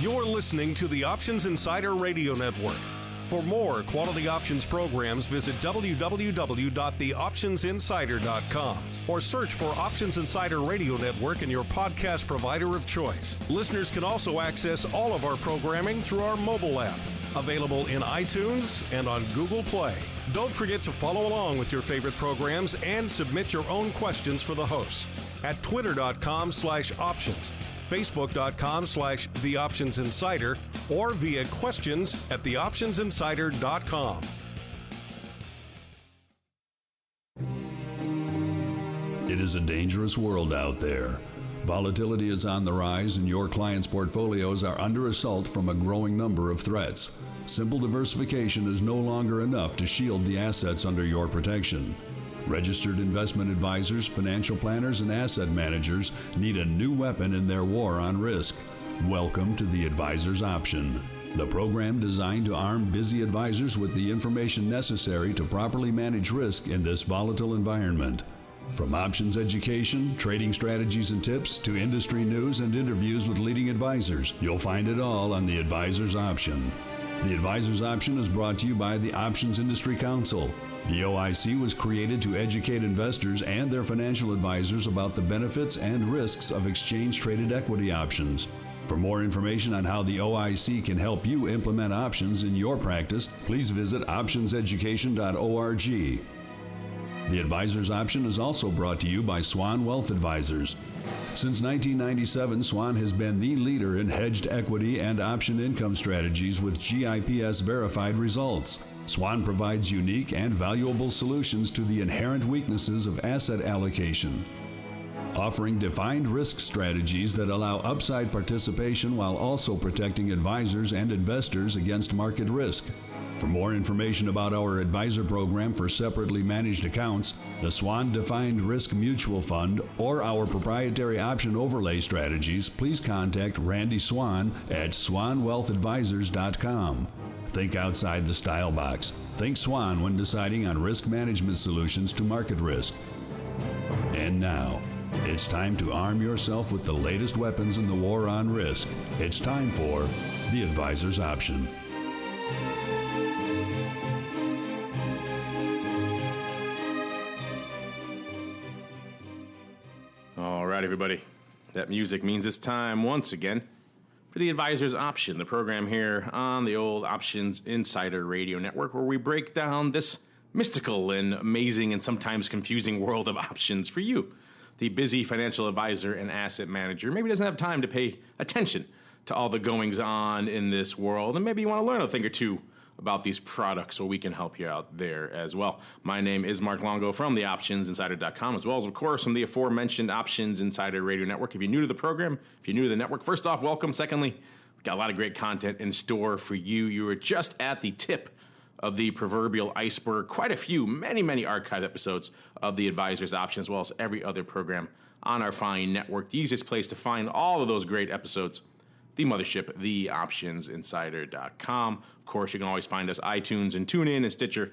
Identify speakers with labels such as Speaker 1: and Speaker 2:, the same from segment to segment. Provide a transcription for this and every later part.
Speaker 1: You're listening to the Options Insider Radio Network. For more quality options programs, visit www.theoptionsinsider.com or search for Options Insider Radio Network in your podcast provider of choice. Listeners can also access all of our programming through our mobile app, available in iTunes and on Google Play. Don't forget to follow along with your favorite programs and submit your own questions for the hosts at twitter.com/options, facebook.com/theoptionsinsider, or via questions at theoptionsinsider.com.
Speaker 2: It is a dangerous world out there. Volatility is on the rise, and your clients' portfolios are under assault from a growing number of threats. Simple diversification is no longer enough to shield the assets under your protection. Registered investment advisors, financial planners, and asset managers need a new weapon in their war on risk. Welcome to the Advisor's Option, the program designed to arm busy advisors with the information necessary to properly manage risk in this volatile environment. From options education, trading strategies and tips, to industry news and interviews with leading advisors, you'll find it all on the Advisor's Option. The Advisor's Option is brought to you by the Options Industry Council. The OIC was created to educate investors and their financial advisors about the benefits and risks of exchange-traded equity options. For more information on how the OIC can help you implement options in your practice, please visit optionseducation.org. The Advisor's Option is also brought to you by Swan Wealth Advisors. Since 1997, Swan has been the leader in hedged equity and option income strategies with GIPS verified results. Swan provides unique and valuable solutions to the inherent weaknesses of asset allocation, offering defined risk strategies that allow upside participation while also protecting advisors and investors against market risk. For more information about our advisor program for separately managed accounts, the Swan Defined Risk Mutual Fund, or our proprietary option overlay strategies, please contact Randy Swan at swanwealthadvisors.com. Think outside the style box. Think Swan when deciding on risk management solutions to market risk. And now, it's time to arm yourself with the latest weapons in the war on risk. It's time for the Advisor's Option.
Speaker 3: All right, everybody. That music means it's time once again for the Advisor's Option, the program here on the old Options Insider Radio Network, where we break down this mystical and amazing and sometimes confusing world of options for you, the busy financial advisor and asset manager. Maybe doesn't have time to pay attention to all the goings on in this world, and maybe you want to learn a thing or two about these products, so we can help you out there as well. My name is Mark Longo from the OptionsInsider.com, as well as, of course, from the aforementioned Options Insider Radio Network. If you're new to the program, if you're new to the network, first off, welcome. Secondly, we've got a lot of great content in store for you. You are just at the tip of the proverbial iceberg. Quite a few, many archived episodes of the Advisor's Option, as well as every other program on our fine network. The easiest place to find all of those great episodes, the mothership, theoptionsinsider.com. Of course, you can always find us iTunes and TuneIn and Stitcher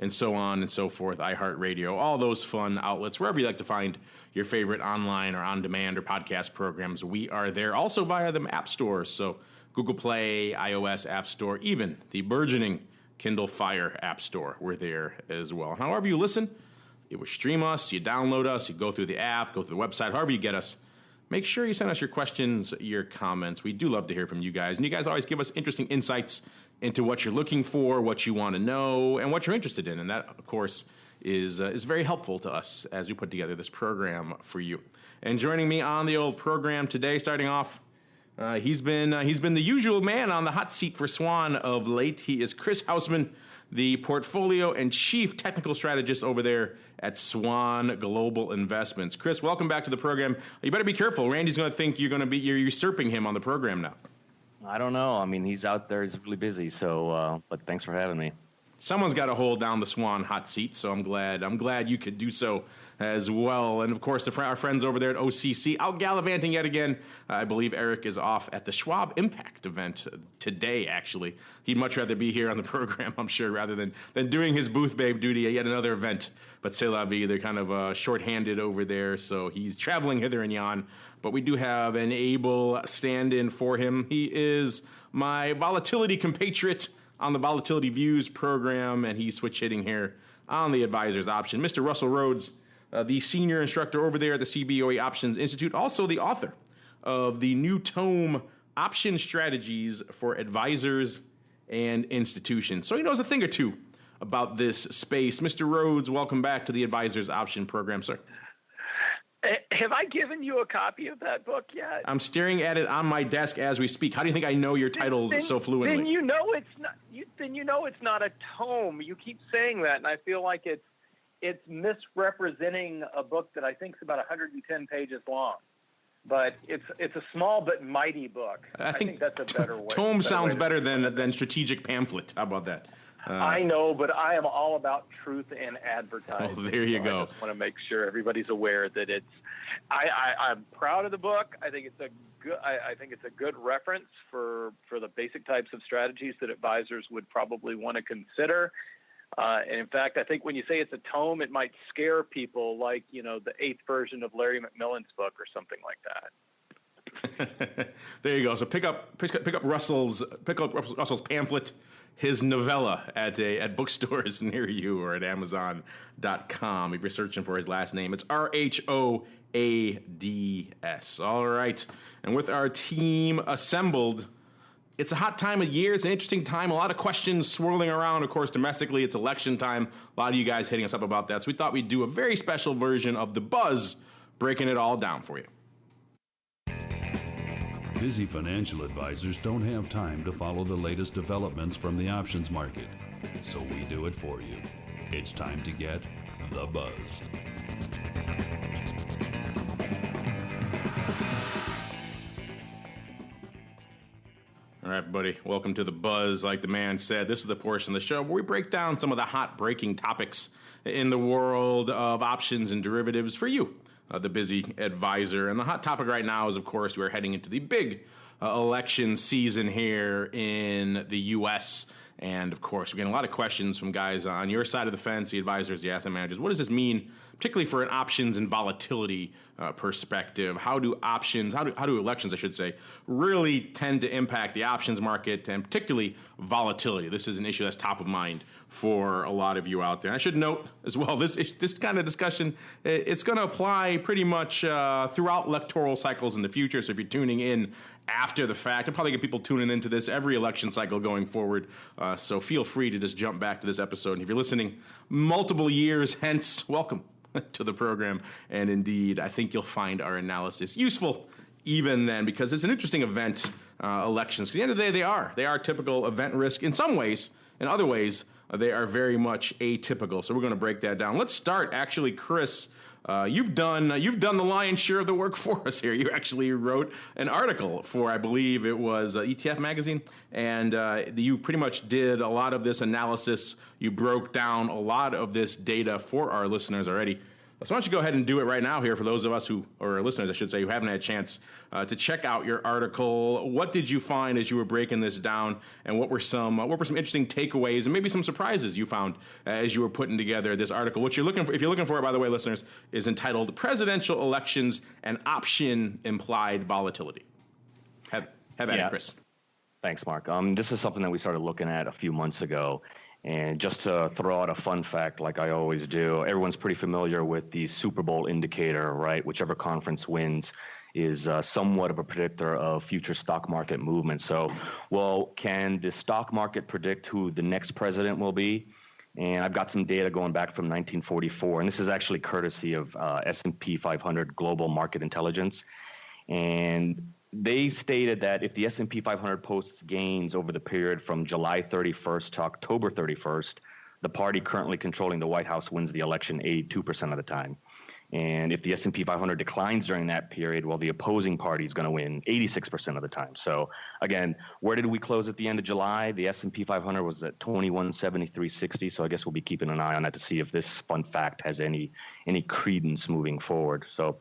Speaker 3: and so on and so forth, iHeartRadio, all those fun outlets, wherever you like to find your favorite online or on-demand or podcast programs. We are there also via the app stores, so Google Play, iOS App Store, even the burgeoning Kindle Fire App Store. We're there as well. However you listen, you stream us, you download us, you go through the app, go through the website, however you get us. Make sure you send us your questions, your comments. We do love to hear from you guys. And you guys always give us interesting insights into what you're looking for, what you want to know, and what you're interested in. And that, of course, is very helpful to us as we put together this program for you. And joining me on the old program today, starting off, he's been the usual man on the hot seat for Swan of late. He is Chris Hausman, the portfolio and chief technical strategist over there at Swan Global Investments. Chris, welcome back to the program. You better be careful. Randy's going to think you're usurping him on the program now.
Speaker 4: I don't know. I mean, he's out there. He's really busy. So, but thanks for having me.
Speaker 3: someone's got to hold down the Swan hot seat. So I'm glad you could do so as well. And of course, our friends over there at OCC out gallivanting yet again. I believe Eric is off at the Schwab Impact event today, actually. He'd much rather be here on the program, I'm sure, rather than doing his booth babe duty at yet another event. But c'est la vie, they're kind of shorthanded over there, so he's traveling hither and yon. But we do have an able stand-in for him. He is my volatility compatriot on the Volatility Views program, and he's switch hitting here on the Advisor's Option. Mr. Russell Rhodes, the senior instructor over there at the CBOE Options Institute, also the author of the new tome, Option Strategies for Advisors and Institutions. So he knows a thing or two about this space. Mr. Rhodes, welcome back to the Advisor's Option program, sir.
Speaker 4: Have I given you a copy of that book yet?
Speaker 3: I'm staring at it on my desk as we speak. How do you think I know your titles so fluently?
Speaker 4: Then you know it's not. Then you know it's not a tome. You keep saying that, and I feel like it's misrepresenting a book that I think is about 110 pages long. But it's a small but mighty book. I think that's a better way.
Speaker 3: Tome sounds better than strategic pamphlet. How about that?
Speaker 4: I know, but I am all about truth and advertising.
Speaker 3: Oh, there you go.
Speaker 4: I just want to make sure everybody's aware that it's. I'm proud of the book. I think it's a good reference for the basic types of strategies that advisors would probably want to consider. And in fact, I think when you say it's a tome, it might scare people, like the 8th version of Larry McMillan's book or something like that.
Speaker 3: There you go. So pick up Russell's pamphlet, his novella at bookstores near you or at Amazon.com. If you're searching for his last name, it's RHOADS. All right. And with our team assembled, it's a hot time of year. It's an interesting time. A lot of questions swirling around. Of course, domestically, it's election time. A lot of you guys hitting us up about that. So we thought we'd do a very special version of The Buzz, breaking it all down for you.
Speaker 2: Busy financial advisors don't have time to follow the latest developments from the options market, so we do it for you. It's time to get The Buzz.
Speaker 3: All right, everybody, welcome to The Buzz. Like the man said, this is the portion of the show where we break down some of the hot breaking topics in the world of options and derivatives for you, the busy advisor. And the hot topic right now is, of course, we're heading into the big election season here in the U.S. And, of course, we're getting a lot of questions from guys on your side of the fence, the advisors, the asset managers. What does this mean, particularly for an options and volatility perspective? How do elections, I should say, really tend to impact the options market and particularly volatility? This is an issue that's top of mind for a lot of you out there. I should note as well, this kind of discussion, it's going to apply pretty much throughout electoral cycles in the future. So if you're tuning in after the fact, I'll probably get people tuning into this every election cycle going forward. So feel free to just jump back to this episode. And if you're listening multiple years hence, welcome to the program. And indeed, I think you'll find our analysis useful even then, because it's an interesting event, elections. At the end of the day, they are typical event risk in some ways. In other ways, they are very much atypical. So we're going to break that down. Let's start, actually, Chris. You've done the lion's share of the work for us here. You actually wrote an article for, I believe it was ETF magazine, and you pretty much did a lot of this analysis. You broke down a lot of this data for our listeners already. So why don't you go ahead and do it right now here for those of us or listeners, I should say, who haven't had a chance to check out your article. What did you find as you were breaking this down, and what were some interesting takeaways and maybe some surprises you found as you were putting together this article? What you're looking for, if you're looking for it, by the way, listeners, is entitled "Presidential Elections and Option Implied Volatility." Have at it, Chris.
Speaker 5: Thanks, Mark. This is something that we started looking at a few months ago. And just to throw out a fun fact, like I always do, everyone's pretty familiar with the Super Bowl indicator, right? Whichever conference wins is somewhat of a predictor of future stock market movement. So, well, can the stock market predict who the next president will be? And I've got some data going back from 1944, and this is actually courtesy of S&P 500 Global Market Intelligence. And they stated that if the S&P 500 posts gains over the period from July 31st to October 31st, the party currently controlling the White House wins the election 82% of the time. And if the S&P 500 declines during that period, well, the opposing party is going to win 86% of the time. So again, where did we close at the end of July? The S&P 500 was at 2173.60. So I guess we'll be keeping an eye on that to see if this fun fact has any credence moving forward. So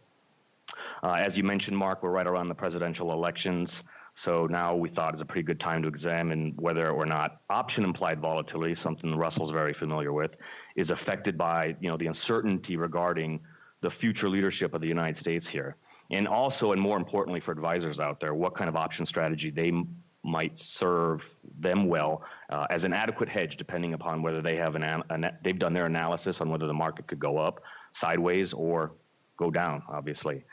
Speaker 5: as you mentioned, Mark, we're right around the presidential elections. So now we thought it's a pretty good time to examine whether or not option implied volatility, something Russell's very familiar with, is affected by the uncertainty regarding the future leadership of the United States here. And also, and more importantly for advisors out there, what kind of option strategy they might serve them well as an adequate hedge, depending upon whether they have they've done their analysis on whether the market could go up, sideways, or go down, obviously.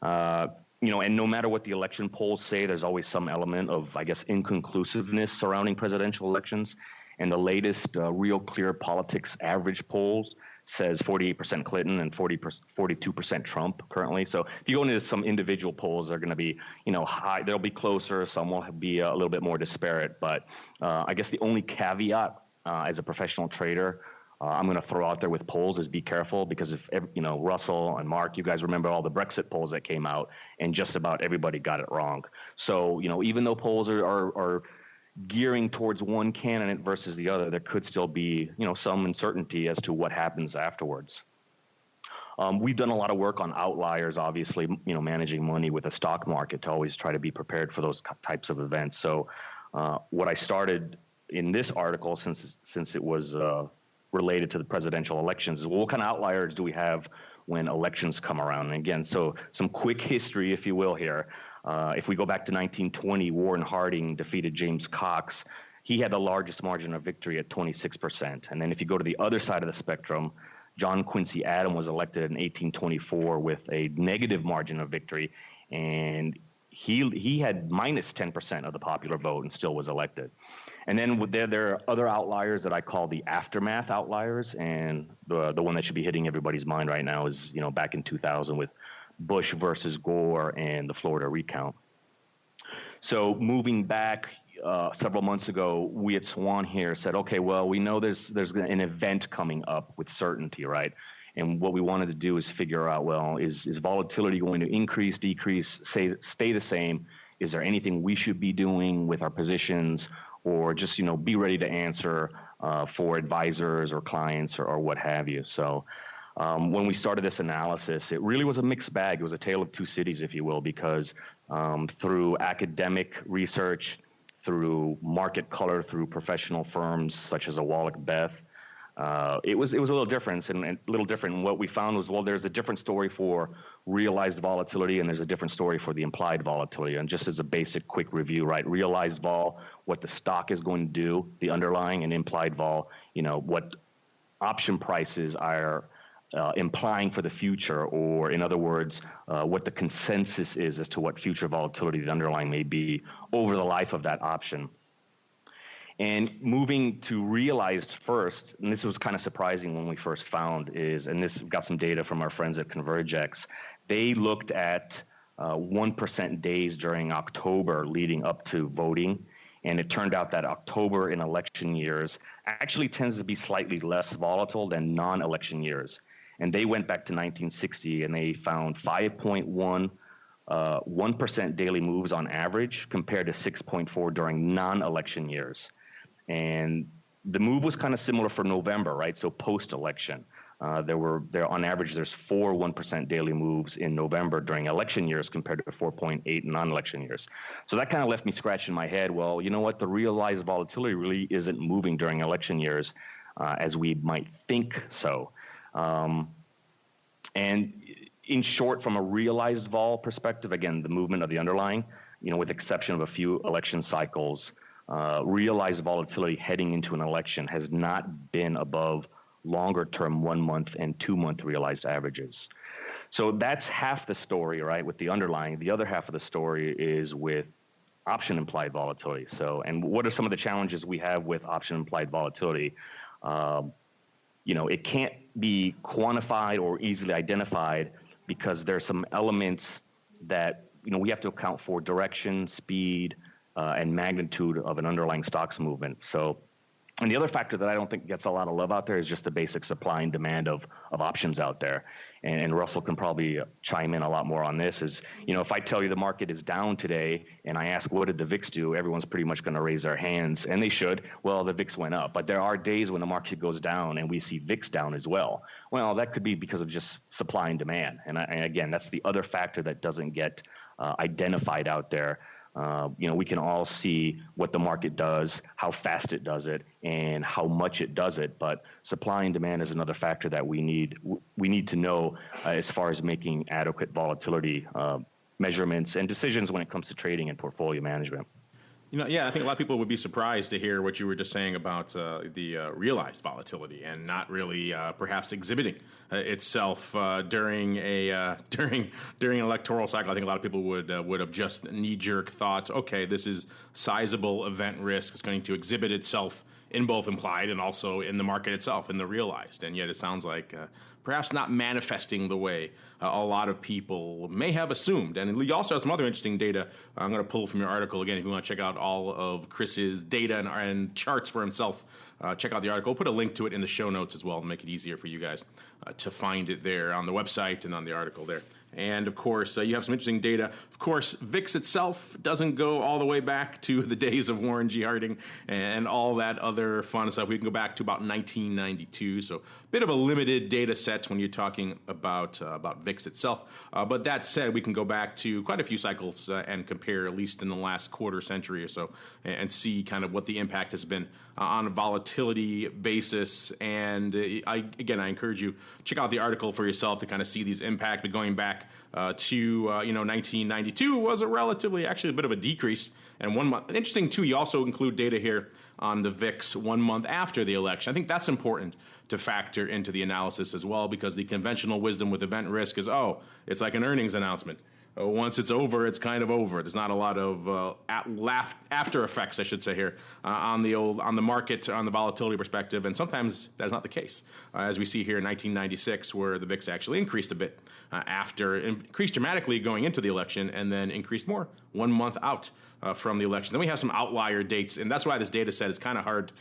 Speaker 5: And no matter what the election polls say, there's always some element of, I guess, inconclusiveness surrounding presidential elections. And the latest Real Clear Politics average polls says 48% Clinton and 42% Trump currently. So if you go into some individual polls, they're going to be, high. They'll be closer. Some will be a little bit more disparate. But I guess the only caveat as a professional trader I'm going to throw out there with polls is be careful, because if Russell and Mark, you guys remember all the Brexit polls that came out, and just about everybody got it wrong. So even though polls are gearing towards one candidate versus the other, there could still be some uncertainty as to what happens afterwards. We've done a lot of work on outliers, obviously, managing money with the stock market to always try to be prepared for those types of events. So what I started in this article, since it was related to the presidential elections, is what kind of outliers do we have when elections come around? And again, so some quick history, if you will, here. If we go back to 1920, Warren Harding defeated James Cox. He had the largest margin of victory at 26%. And then if you go to the other side of the spectrum, John Quincy Adams was elected in 1824 with a negative margin of victory, and he had minus 10% of the popular vote and still was elected. And then there are other outliers that I call the aftermath outliers, and the one that should be hitting everybody's mind right now is back in 2000 with Bush versus Gore and the Florida recount. So moving back several months ago, we at Swan here said, okay, well, we know there's an event coming up with certainty, right? And what we wanted to do is figure out, well, is volatility going to increase, decrease, stay the same? Is there anything we should be doing with our positions, or just be ready to answer for advisors or clients or what have you? So when we started this analysis, it really was a mixed bag. It was a tale of two cities, if you will, because through academic research, through market color, through professional firms such as a Wallach Beth, it was a little different, and a little different. And what we found was, well, there's a different story for realized volatility, and there's a different story for the implied volatility. And just as a basic quick review, right? Realized vol, what the stock is going to do, the underlying, and implied vol, what option prices are implying for the future, or in other words, what the consensus is as to what future volatility the underlying may be over the life of that option. And moving to realized first, and this was kind of surprising when we first found is, and this, we've got some data from our friends at ConvergeX, they looked at 1% days during October leading up to voting. And it turned out that October in election years actually tends to be slightly less volatile than non-election years. And they went back to 1960 and they found 5.1 1% daily moves on average compared to 6.4 during non-election years. And the move was kind of similar for November, right? So post-election, there on average, there's 4 1% daily moves in November during election years compared to 4.8 in non-election years. So that kind of left me scratching my head. Well, you know what? The realized volatility really isn't moving during election years as we might think so. And in short, from a realized vol perspective, again, the movement of the underlying, with the exception of a few election cycles, realized volatility heading into an election has not been above longer-term 1 month and 2 month realized averages. So that's half the story, right, with the underlying. The other half of the story is with option implied volatility. So, and what are some of the challenges we have with option implied volatility? It can't be quantified or easily identified because there's some elements that, we have to account for: direction, speed, and magnitude of an underlying stocks movement. So And the other factor that I don't think gets a lot of love out there is just the basic supply and demand of options out there. And Russell can probably chime in a lot more on this is, if I tell you the market is down today and I ask, what did the VIX do? Everyone's pretty much going to raise their hands, and they should. Well, the VIX went up. But there are days when the market goes down and we see VIX down as well. Well, that could be because of just supply and demand. And again, that's the other factor that doesn't get identified out there. We can all see what the market does, how fast it does it, and how much it does it. But supply and demand is another factor that we need to know as far as making adequate volatility measurements and decisions when it comes to trading and portfolio management.
Speaker 3: I think a lot of people would be surprised to hear what you were just saying about the realized volatility and not really perhaps exhibiting itself during an electoral cycle. I think a lot of people would have just knee-jerk thought, okay, this is sizable event risk. It's going to exhibit itself in both implied and also in the market itself, in the realized. And yet it sounds like perhaps not manifesting the way a lot of people may have assumed. And you also have some other interesting data I'm going to pull from your article. Again, if you want to check out all of Chris's data and charts for himself, check out the article. We'll put a link to it in the show notes as well to make it easier for you guys to find it there on the website and on the article there. And, of course, you have some interesting data. Of course, VIX itself doesn't go all the way back to the days of Warren G. Harding and all that other fun stuff. We can go back to about 1992, so a bit of a limited data set when you're talking about VIX itself. But that said, we can go back to quite a few cycles and compare, at least in the last quarter century or so, and see kind of what the impact has been on a volatility basis. And I encourage you, check out the article for yourself to kind of see these impact. But going back to 1992 was actually a bit of a decrease. And 1 month. Interesting too. You also include data here on the VIX 1 month after the election. I think that's important to factor into the analysis as well, because the conventional wisdom with event risk is, it's like an earnings announcement. Once it's over, it's kind of over. There's not a lot of after effects, I should say here, on the market, on the volatility perspective, and sometimes that's not the case. As we see here in 1996, where the VIX actually increased a bit increased dramatically going into the election, and then increased more 1 month out from the election. Then we have some outlier dates, and that's why this data set is kind of hard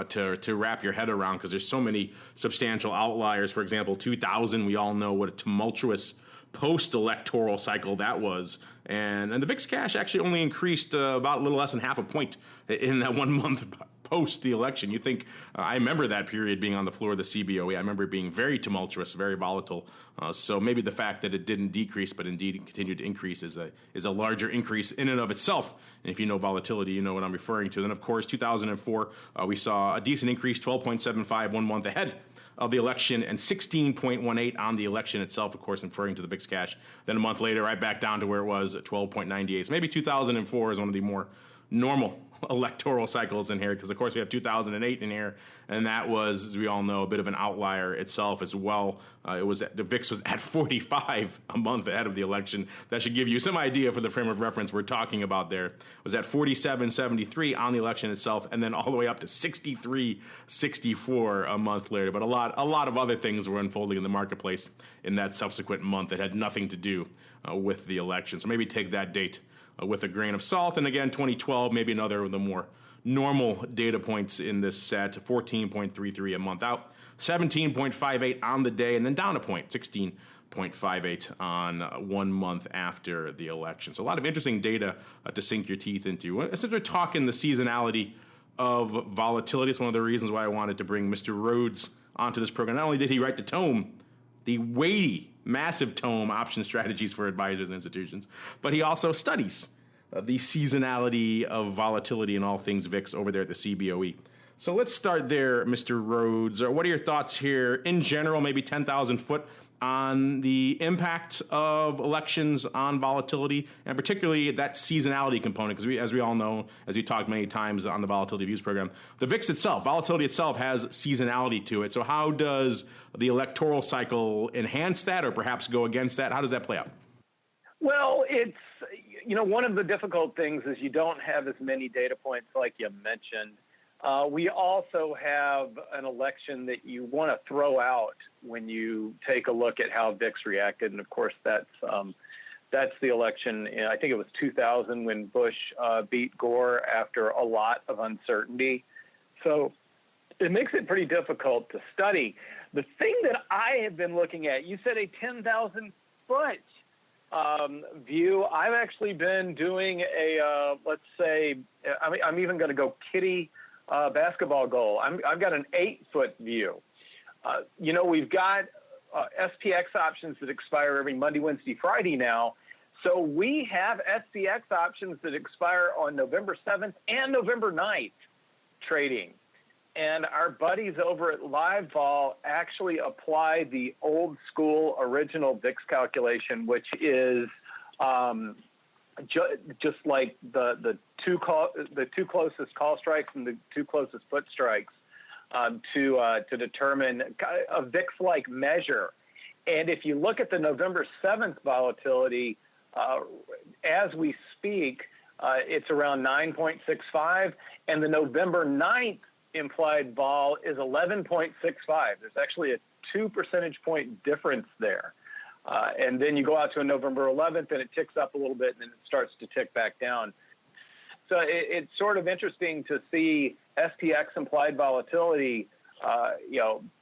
Speaker 3: to wrap your head around, because there's so many substantial outliers. For example, 2000, we all know what a tumultuous post-electoral cycle that was, and the VIX cash actually only increased about a little less than half a point in that 1 month post the election. You think I remember that period being on the floor of the CBOE. I remember it being very tumultuous, very volatile. So maybe the fact that it didn't decrease, but indeed continued to increase, is a larger increase in and of itself. And if you know volatility, you know what I'm referring to. Then, of course, 2004, we saw a decent increase, 12.75 1 month ahead of the election, and 16.18 on the election itself, of course, referring to the VIX cash. Then a month later, right back down to where it was at 12.98. So maybe 2004 is one of the more normal electoral cycles in here, because of course we have 2008 in here, and that was, as we all know, a bit of an outlier itself as well. The VIX was at 45 a month ahead of the election. That should give you some idea for the frame of reference we're talking about there. It was at 47.73 on the election itself, and then all the way up to 63.64 a month later. But a lot of other things were unfolding in the marketplace in that subsequent month that had nothing to do with the election. So maybe take that date with a grain of salt. And again, 2012, maybe another of the more normal data points in this set, 14.33 a month out, 17.58 on the day, and then down a point, 16.58 on 1 month after the election. So a lot of interesting data to sink your teeth into. Since we're talking the seasonality of volatility, it's one of the reasons why I wanted to bring Mr. Rhodes onto this program. Not only did he write the tome, the weighty, massive tome, Option Strategies for Advisors and Institutions, but he also studies the seasonality of volatility and all things VIX over there at the CBOE. So let's start there, Mr. Rhodes. What are your thoughts here in general, maybe 10,000 foot, on the impact of elections on volatility, and particularly that seasonality component? Because as we all know, as we talked many times on the Volatility Views program, the VIX itself, volatility itself, has seasonality to it. So how does the electoral cycle enhance that, or perhaps go against that? How does that play out?
Speaker 4: Well, it's, one of the difficult things is you don't have as many data points like you mentioned. We also have an election that you want to throw out when you take a look at how VIX reacted. And of course, that's the election. I think it was 2000 when Bush beat Gore after a lot of uncertainty. So it makes it pretty difficult to study. The thing that I have been looking at, you said a 10,000 foot view. I've actually been doing a, let's say, I'm even going to go kitty basketball goal. I've got an 8-foot view. We've got SPX options that expire every Monday, Wednesday, Friday now. So we have SPX options that expire on November 7th and November 9th trading. And our buddies over at LiveVol actually apply the old school original VIX calculation, which is just like the two closest call strikes and the two closest put strikes to determine a VIX-like measure. And if you look at the November 7th volatility, as we speak, it's around 9.65, and the November 9th implied vol is 11.65. There's actually a 2 percentage point difference there. And then you go out to a November 11th, and it ticks up a little bit, and then it starts to tick back down. So it's sort of interesting to see SPX implied volatility,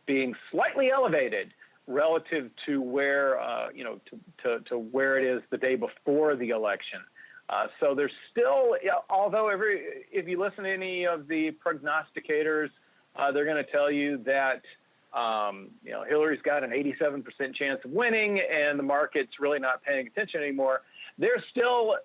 Speaker 4: being slightly elevated relative to where, to where it is the day before the election. So there's still, although if you listen to any of the prognosticators, they're going to tell you that, Hillary's got an 87% chance of winning and the market's really not paying attention anymore. There's still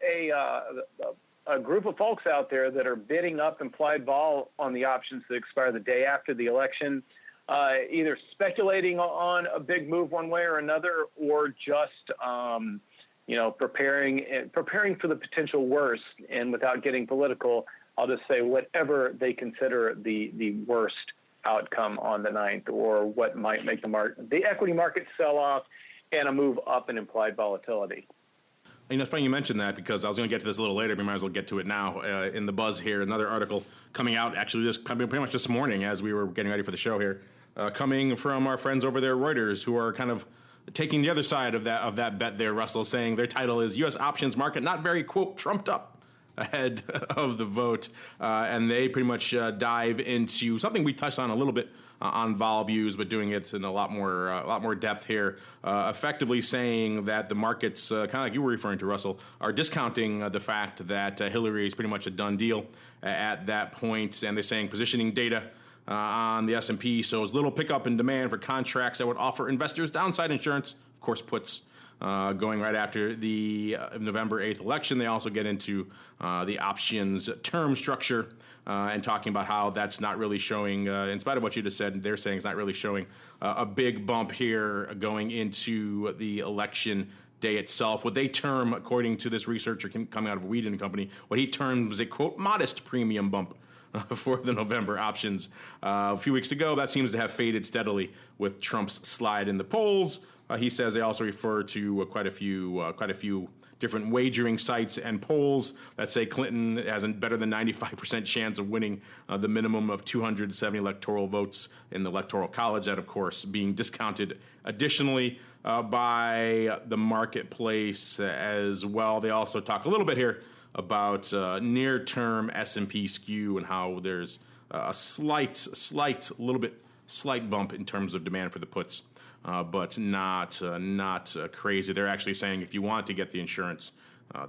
Speaker 4: a group of folks out there that are bidding up implied vol on the options that expire the day after the election, either speculating on a big move one way or another, or just, preparing for the potential worst. And without getting political, I'll just say whatever they consider the worst outcome on the 9th, or what might make the equity market sell off and a move up in implied volatility.
Speaker 3: It's funny you mentioned that, because I was going to get to this a little later. We might as well get to it now. In the buzz here, another article coming out actually pretty much this morning as we were getting ready for the show here, coming from our friends over there, Reuters, who are kind of taking the other side of that bet there, Russell, saying their title is U.S. Options Market Not Very, quote, Trumped Up ahead of the vote. And they pretty much dive into something we touched on a little bit on vol views, but doing it in a lot more depth here, effectively saying that the markets, kind of like you were referring to, Russell, are discounting the fact that Hillary is pretty much a done deal at that point. And they're saying positioning data on the S&P shows little pickup in demand for contracts that would offer investors downside insurance. Of course, puts going right after the November 8th election. They also get into the options term structure and talking about how that's not really showing, in spite of what you just said, they're saying it's not really showing a big bump here going into the election day itself. What they term, according to this researcher coming out of Weeden Company, what he terms a, quote, modest premium bump for the November options. A few weeks ago, that seems to have faded steadily with Trump's slide in the polls. He says they also refer to quite a few different wagering sites and polls that say Clinton has a better than 95% chance of winning the minimum of 270 electoral votes in the Electoral College. That, of course, being discounted additionally by the marketplace as well. They also talk a little bit here about near-term S&P skew and how there's a slight bump in terms of demand for the puts, but not crazy. They're actually saying if you want to get the insurance,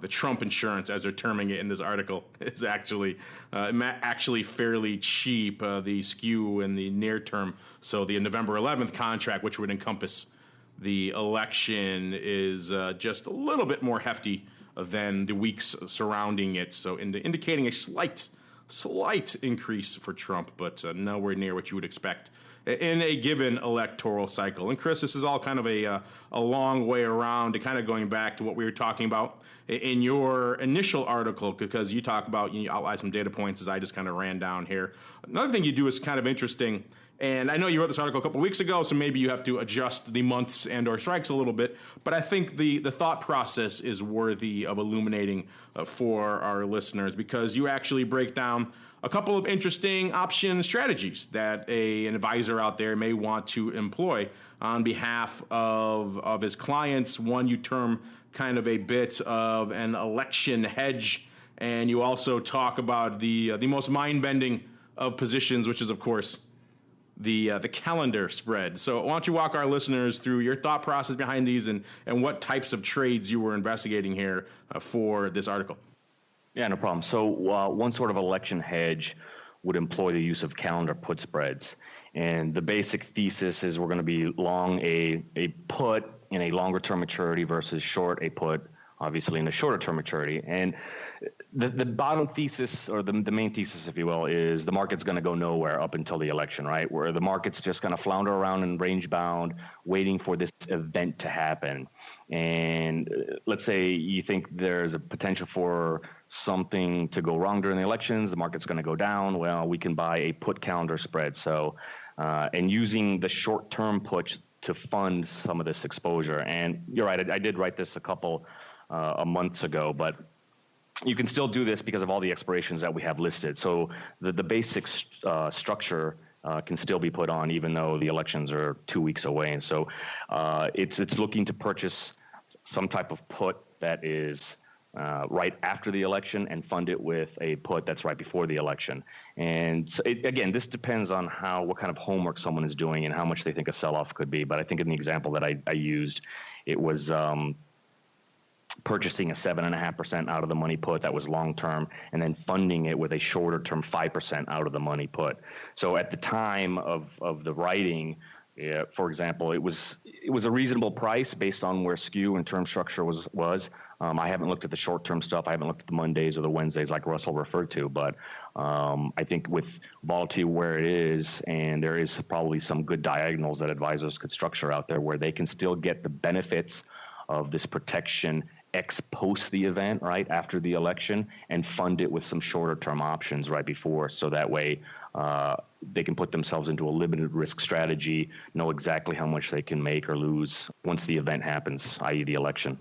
Speaker 3: the Trump insurance, as they're terming it in this article, is actually fairly cheap. The skew in the near term, so the November 11th contract, which would encompass the election, is just a little bit more hefty than the weeks surrounding it, so indicating a slight increase for Trump, but nowhere near what you would expect in a given electoral cycle. And Chris, this is all kind of a long way around to kind of going back to what we were talking about in your initial article, because you talk about, you outline some data points as I just kind of ran down here. Another thing you do is kind of interesting. And I know you wrote this article a couple weeks ago, so maybe you have to adjust the months and or strikes a little bit. But I think the thought process is worthy of illuminating for our listeners, because you actually break down a couple of interesting option strategies that an advisor out there may want to employ on behalf of his clients. One you term kind of a bit of an election hedge, and you also talk about the most mind-bending of positions, which is, of course, the calendar spread. So why don't you walk our listeners through your thought process behind these and what types of trades you were investigating here for this article?
Speaker 5: Yeah, no problem. So one sort of election hedge would employ the use of calendar put spreads. And the basic thesis is we're going to be long a put in a longer term maturity versus short a put, obviously in a shorter term maturity. And the bottom thesis, or the main thesis, if you will, is the market's going to go nowhere up until the election, right? Where the market's just going to flounder around in range bound, waiting for this event to happen. And let's say you think there's a potential for something to go wrong during the elections, the market's going to go down. Well, we can buy a put calendar spread. So, and using the short term puts to fund some of this exposure. And you're right, I did write this a couple months ago, but you can still do this because of all the expirations that we have listed. So the basic structure can still be put on even though the elections are 2 weeks away. And so it's looking to purchase some type of put that is right after the election and fund it with a put that's right before the election. And so again, this depends on what kind of homework someone is doing and how much they think a sell-off could be. But I think in the example that I used, it was purchasing a 7.5% out of the money put that was long-term and then funding it with a shorter-term 5% out of the money put. So at the time of the writing, for example, it was a reasonable price based on where skew and term structure was. I haven't looked at the short-term stuff. I haven't looked at the Mondays or the Wednesdays like Russell referred to, but I think with volatility where it is, and there is probably some good diagonals that advisors could structure out there where they can still get the benefits of this protection ex post the event, right after the election, and fund it with some shorter term options right before. So that way they can put themselves into a limited risk strategy, know exactly how much they can make or lose once the event happens, i.e. the election.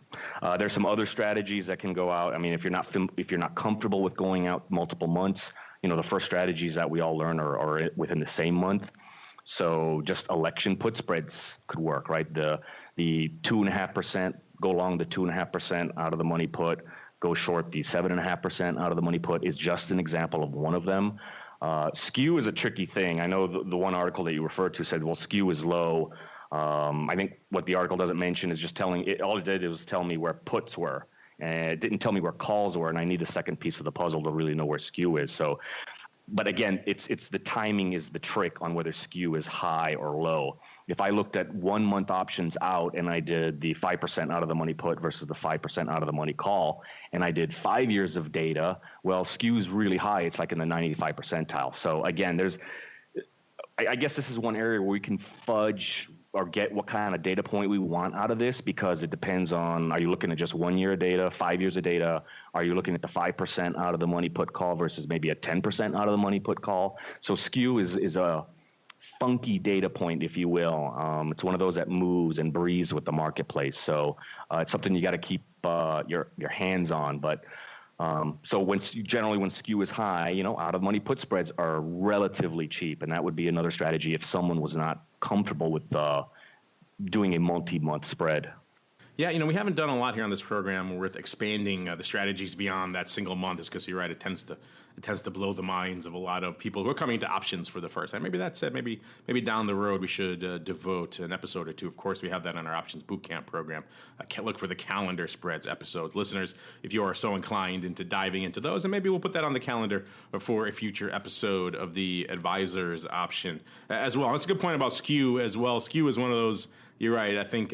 Speaker 5: There's some other strategies that can go out. I mean, if you're not comfortable with going out multiple months, the first strategies that we all learn are within the same month. So just election put spreads could work, right? The 2.5%, go long the 2.5% out of the money put, go short the 7.5% out of the money put is just an example of one of them. Skew is a tricky thing. I know the one article that you referred to said, well, skew is low. I think what the article doesn't mention is just all it did was tell me where puts were. And it didn't tell me where calls were, and I need the second piece of the puzzle to really know where skew is. So, but again, it's the timing is the trick on whether skew is high or low. If I looked at 1 month options out and I did the 5% out of the money put versus the 5% out of the money call, and I did 5 years of data, well, skew is really high. It's like in the 95 percentile. So again, I guess this is one area where we can fudge or get what kind of data point we want out of this, because it depends on, are you looking at just 1 year of data, 5 years of data? Are you looking at the 5% out of the money put call versus maybe a 10% out of the money put call? So skew is a funky data point, if you will. It's one of those that moves and breathes with the marketplace. So it's something you got to keep your hands on. But so generally when skew is high, out of money put spreads are relatively cheap, and that would be another strategy if someone was not comfortable with doing a multi-month spread.
Speaker 3: Yeah, we haven't done a lot here on this program with expanding the strategies beyond that single month, is because you're right, it tends to blow the minds of a lot of people who are coming to options for the first time. Maybe that's it. Maybe down the road we should devote an episode or two. Of course, we have that on our Options Bootcamp program. Look for the calendar spreads episodes. Listeners, if you are so inclined into diving into those, and maybe we'll put that on the calendar for a future episode of the Advisor's Option as well. That's a good point about skew as well. Skew is one of those, you're right, I think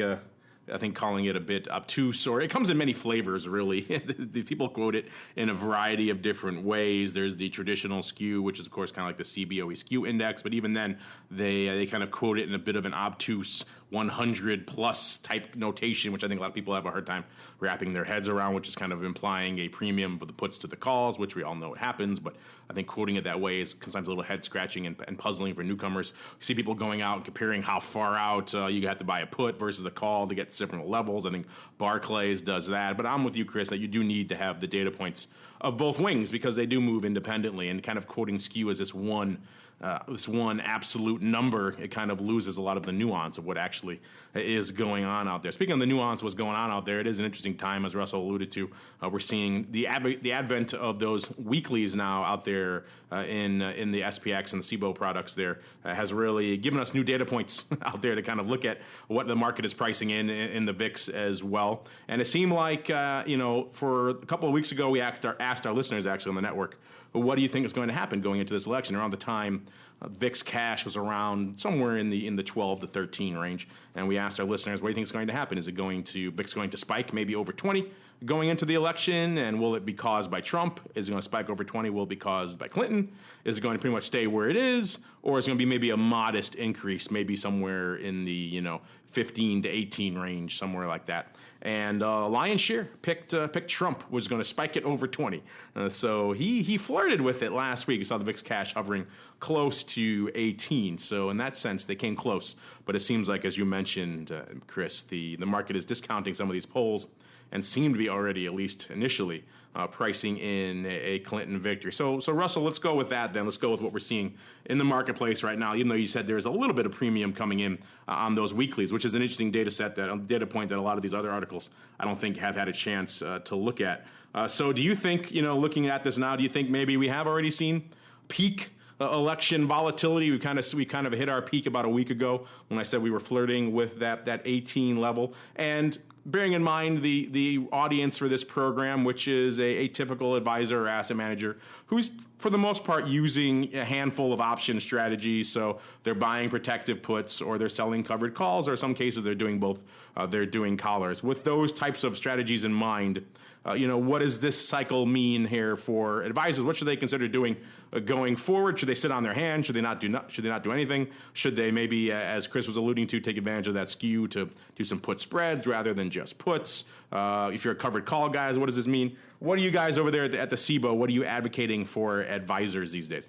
Speaker 3: calling it a bit obtuse, or it comes in many flavors, really. People quote it in a variety of different ways. There's the traditional skew, which is, of course, kind of like the CBOE skew index, but even then, they kind of quote it in a bit of an obtuse 100-plus type notation, which I think a lot of people have a hard time wrapping their heads around, which is kind of implying a premium for the puts to the calls, which we all know it happens, but I think quoting it that way is sometimes a little head-scratching and puzzling for newcomers. You see people going out and comparing how far out you have to buy a put versus a call to get different levels. I think Barclays does that, but I'm with you, Chris, that you do need to have the data points of both wings because they do move independently, and kind of quoting skew as this one absolute number, it kind of loses a lot of the nuance of what actually actually is going on out there. Speaking of the nuance of what's going on out there, it is an interesting time, as Russell alluded to. We're seeing the advent of those weeklies now out there in the SPX and the CBOE products there has really given us new data points out there to kind of look at what the market is pricing in the VIX as well. And it seemed like, for a couple of weeks ago, we asked our listeners actually on the network, what do you think is going to happen going into this election? Around the time VIX cash was around somewhere in the 12 to 13 range, and we asked our listeners, what do you think is going to happen? Is it VIX going to spike maybe over 20 going into the election, and will it be caused by Trump? Is it going to spike over 20? Will it be caused by Clinton? Is it going to pretty much stay where it is, or is it going to be maybe a modest increase, maybe somewhere in the 15 to 18 range, somewhere like that? And lion's share picked Trump was going to spike it over 20. So he flirted with it last week. You saw the VIX cash hovering close to 18. So in that sense, they came close. But it seems like, as you mentioned, Chris, the market is discounting some of these polls and seem to be already, at least initially, pricing in a Clinton victory. So Russell, let's go with that then. Let's go with what we're seeing in the marketplace right now, even though you said there's a little bit of premium coming in on those weeklies, which is an interesting data point that a lot of these other articles I don't think have had a chance to look at. So do you think, looking at this now, do you think maybe we have already seen peak election volatility? We kind of hit our peak about a week ago when I said we were flirting with that 18 level. And bearing in mind the audience for this program, which is a typical advisor or asset manager who's, for the most part, using a handful of option strategies. So they're buying protective puts, or they're selling covered calls, or in some cases they're doing both. They're doing collars. With those types of strategies in mind, what does this cycle mean here for advisors? What should they consider doing going forward? Should they sit on their hands? Should they not do anything? Should they maybe, as Chris was alluding to, take advantage of that skew to do some put spreads rather than just puts? If you're a covered call guys, what does this mean? What are you guys over there at the CBOE? What are you advocating for advisors these days?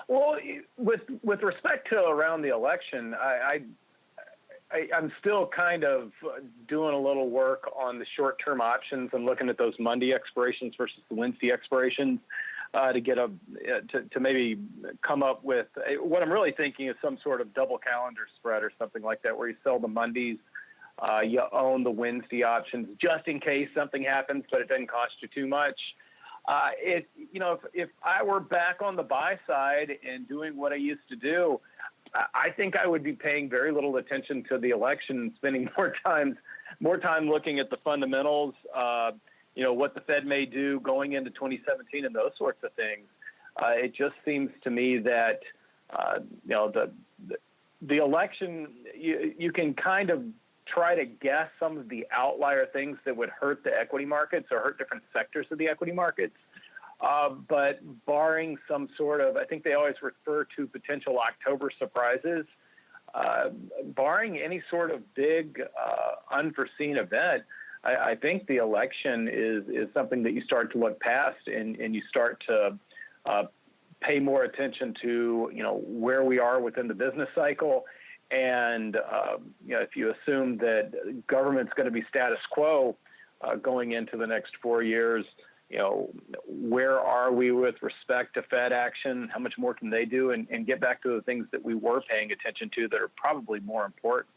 Speaker 4: Well, with respect to around the election, I'm still kind of doing a little work on the short-term options and looking at those Monday expirations versus the Wednesday expirations to get to maybe come up with what I'm really thinking is some sort of double calendar spread or something like that, where you sell the Mondays, you own the Wednesday options just in case something happens, but it doesn't cost you too much. If I were back on the buy side and doing what I used to do, I think I would be paying very little attention to the election and spending more time looking at the fundamentals, what the Fed may do going into 2017 and those sorts of things. It just seems to me that, the election, you can kind of try to guess some of the outlier things that would hurt the equity markets or hurt different sectors of the equity markets. But barring some sort of, I think they always refer to potential October surprises, barring any sort of big unforeseen event, I think the election is something that you start to look past and you start to pay more attention to, where we are within the business cycle. And, if you assume that government's going to be status quo going into the next 4 years, where are we with respect to Fed action? How much more can they do? And get back to the things that we were paying attention to that are probably more important.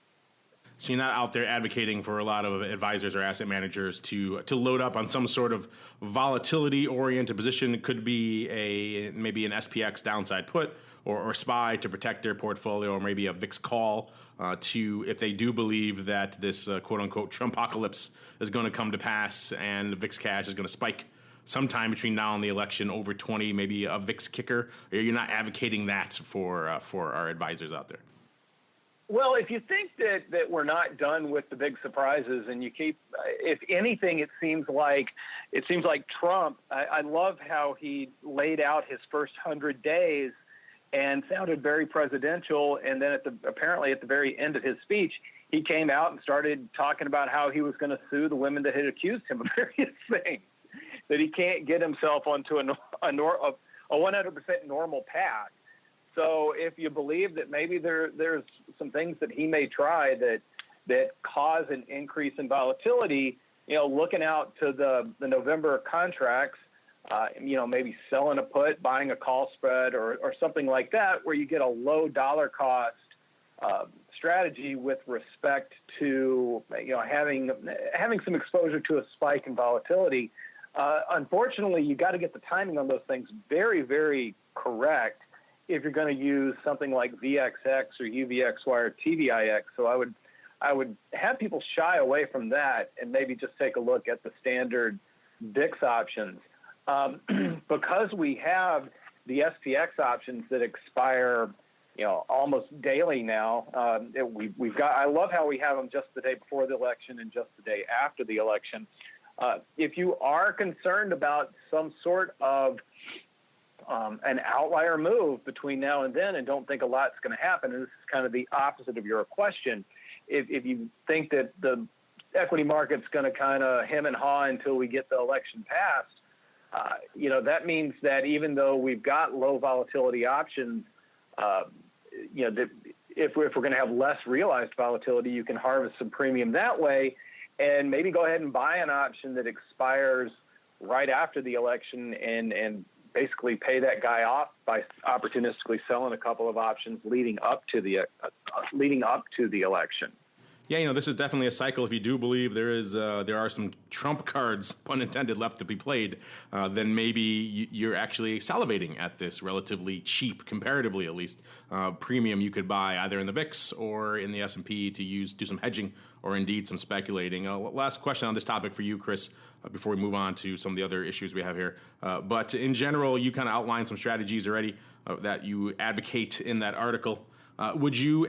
Speaker 3: So you're not out there advocating for a lot of advisors or asset managers to load up on some sort of volatility-oriented position. It could be maybe an SPX downside put or SPY to protect their portfolio, or maybe a VIX call if they do believe that this quote-unquote Trumpocalypse is going to come to pass and the VIX cash is going to spike sometime between now and the election over 20, maybe a VIX kicker. Or you're not advocating that for our advisors out there?
Speaker 4: Well, if you think that we're not done with the big surprises, and you keep, if anything, it seems like Trump. I love how he laid out his first 100 days and sounded very presidential, and then apparently at the very end of his speech, he came out and started talking about how he was going to sue the women that had accused him of various things, that he can't get himself onto a 100% normal path. So if you believe that maybe there's some things that he may try that cause an increase in volatility, looking out to the November contracts, maybe selling a put, buying a call spread or something like that, where you get a low dollar cost strategy with respect to having some exposure to a spike in volatility. Unfortunately, you got to get the timing on those things very, very correct if you're going to use something like VXX or UVXY or TVIX. So I would have people shy away from that and maybe just take a look at the standard VIX options. Because we have the SPX options that expire, almost daily now. We've got. I love how we have them just the day before the election and just the day after the election. If you are concerned about some sort of an outlier move between now and then and don't think a lot's going to happen, and this is kind of the opposite of your question, if you think that the equity market's going to kind of hem and haw until we get the election passed, that means that even though we've got low volatility options, if we're going to have less realized volatility, you can harvest some premium that way and maybe go ahead and buy an option that expires right after the election and basically pay that guy off by opportunistically selling a couple of options leading up to the election.
Speaker 3: Yeah, this is definitely a cycle. If you do believe there are some trump cards, pun intended, left to be played, then maybe you're actually salivating at this relatively cheap, comparatively at least, premium you could buy either in the VIX or in the S&P to do some hedging or indeed some speculating. Last question on this topic for you, Chris, before we move on to some of the other issues we have here. But in general, you kind of outlined some strategies already that you advocate in that article. Would you,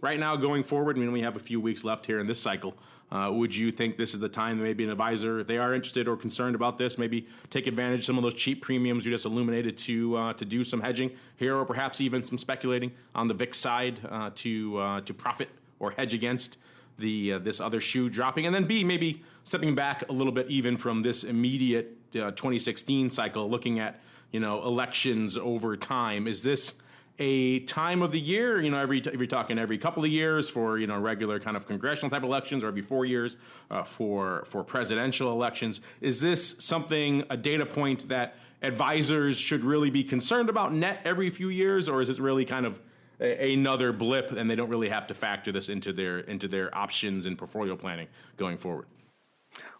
Speaker 3: right now going forward, we have a few weeks left here in this cycle, would you think this is the time that maybe an advisor, if they are interested or concerned about this, maybe take advantage of some of those cheap premiums you just illuminated to do some hedging here, or perhaps even some speculating on the VIX side to profit or hedge against this other shoe dropping? And then B, maybe stepping back a little bit even from this immediate 2016 cycle, looking at elections over time. Is this a time of the year, if you're talking every couple of years for, regular kind of congressional type elections, or every 4 years for presidential elections? Is this something, a data point that advisors should really be concerned about net every few years, or is this really kind of another blip and they don't really have to factor this into their options and portfolio planning going forward?